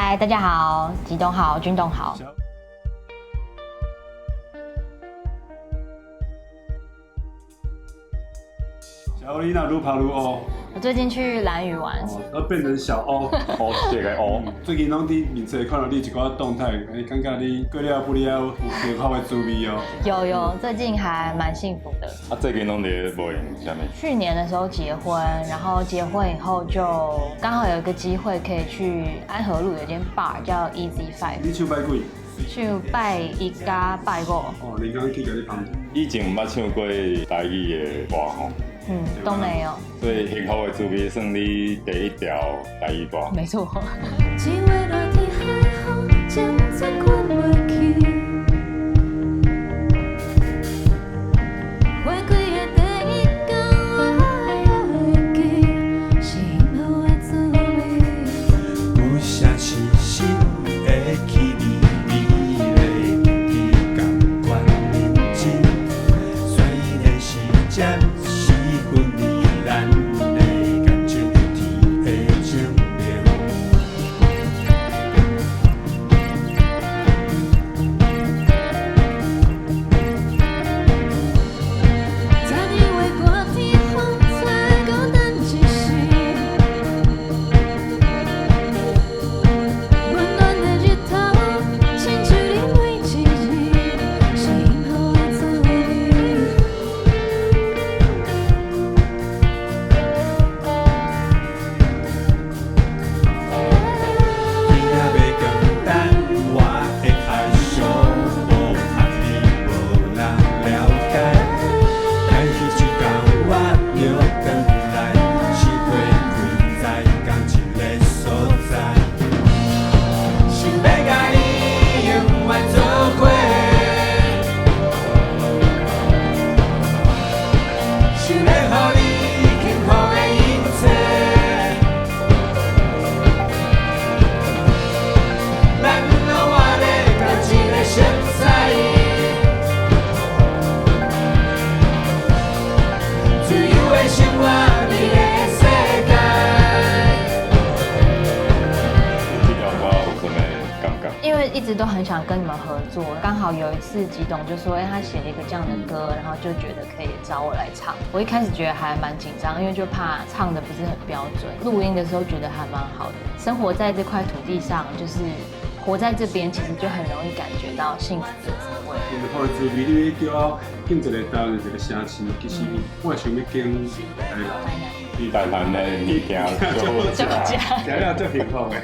嗨，大家好，吉东好，君东好。小欧，你哪愈拍愈乌？我最近去兰屿玩，要变成小欧，乌这个乌。最近拢伫面册看到你一寡动态，感觉你过了不了有可靠的滋味哦。有，最近还蛮幸福的。最近拢伫无用啥物？去年的时候结婚，然后结婚以后就刚好有一个机会可以去安和路有一间 bar 叫 Easy Five，你唱拜几？去拜一加拜五。哦，你刚去甲你旁边。以前毋捌唱过台语的歌吼，都没有。所以幸福的滋味算你第一条台语歌。没错。一直都很想跟你们合作，刚好有一次吉董就说，他写了一个这样的歌，然后就觉得可以找我来唱。我一开始觉得还蛮紧张，因为就怕唱的不是很标准。录音的时候觉得还蛮好的。生活在这块土地上，就是活在这边，其实就很容易感觉到幸福的滋味。幸福的滋味，你叫我建一个台湾的一个城市，其实我想要建台南。台南的物件就好食，食了足幸福的。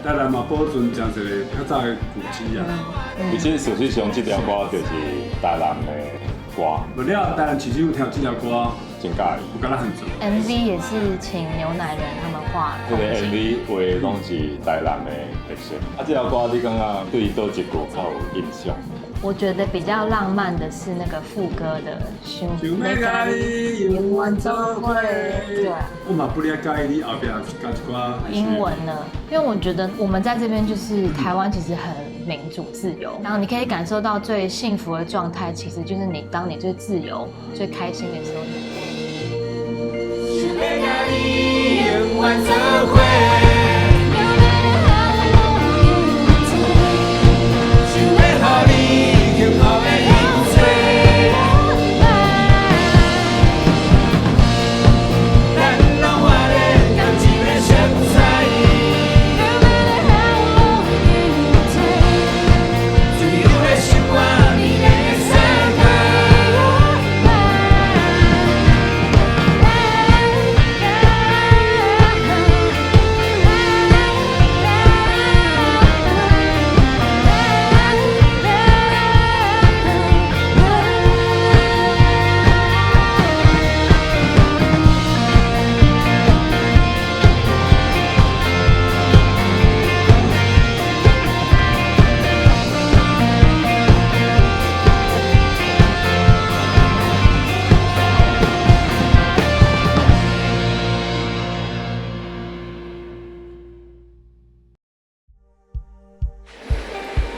台南嘛，保存真一个较早的古迹啊。而且事实上，这条歌就是台南的歌。不了，台南其实有听这条歌，真介意。我跟他很熟。MV 也是请牛奶人他们画。这个 MV 画的拢是台南的特色。这条歌你感觉对倒一句较有印象？我觉得比较浪漫的是那个副歌的想要甲你永远做伙。对啊，我嘛不了解你后边加一寡英文呢，因为我觉得我们在这边就是台湾，其实很民主自由，然后你可以感受到最幸福的状态，其实就是当你最自由、最开心的时候。想要甲你永远做伙。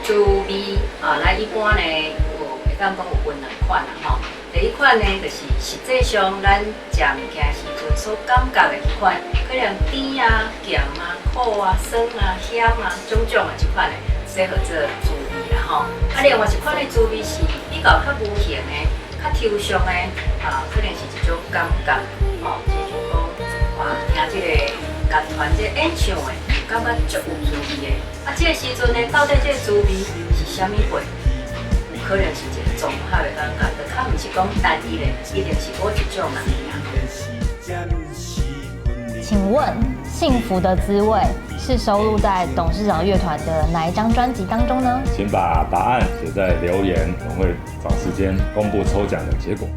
滋味啊，来一般呢，会当讲有分两款啦吼。第一款款呢，就是实际上咱食物件时阵所感觉的迄款，可能甜啊、咸啊、苦啊、酸啊、咸啊，种种的即款的，适合做滋味啦吼。啊，另外一款的滋味是比较较无形的、较抽象的可能是一种感觉，吼，就像讲听这个乐团这演唱的，感觉足有滋味的。啊，这个时阵呢，到底这个滋味是啥物味？可能是一个综合的感觉，就较毋是讲单一的，一定是某一种人。请问《幸福的滋味》是收录在董事长乐团的哪一张专辑当中呢？请把答案写在留言，我们会找时间公布抽奖的结果。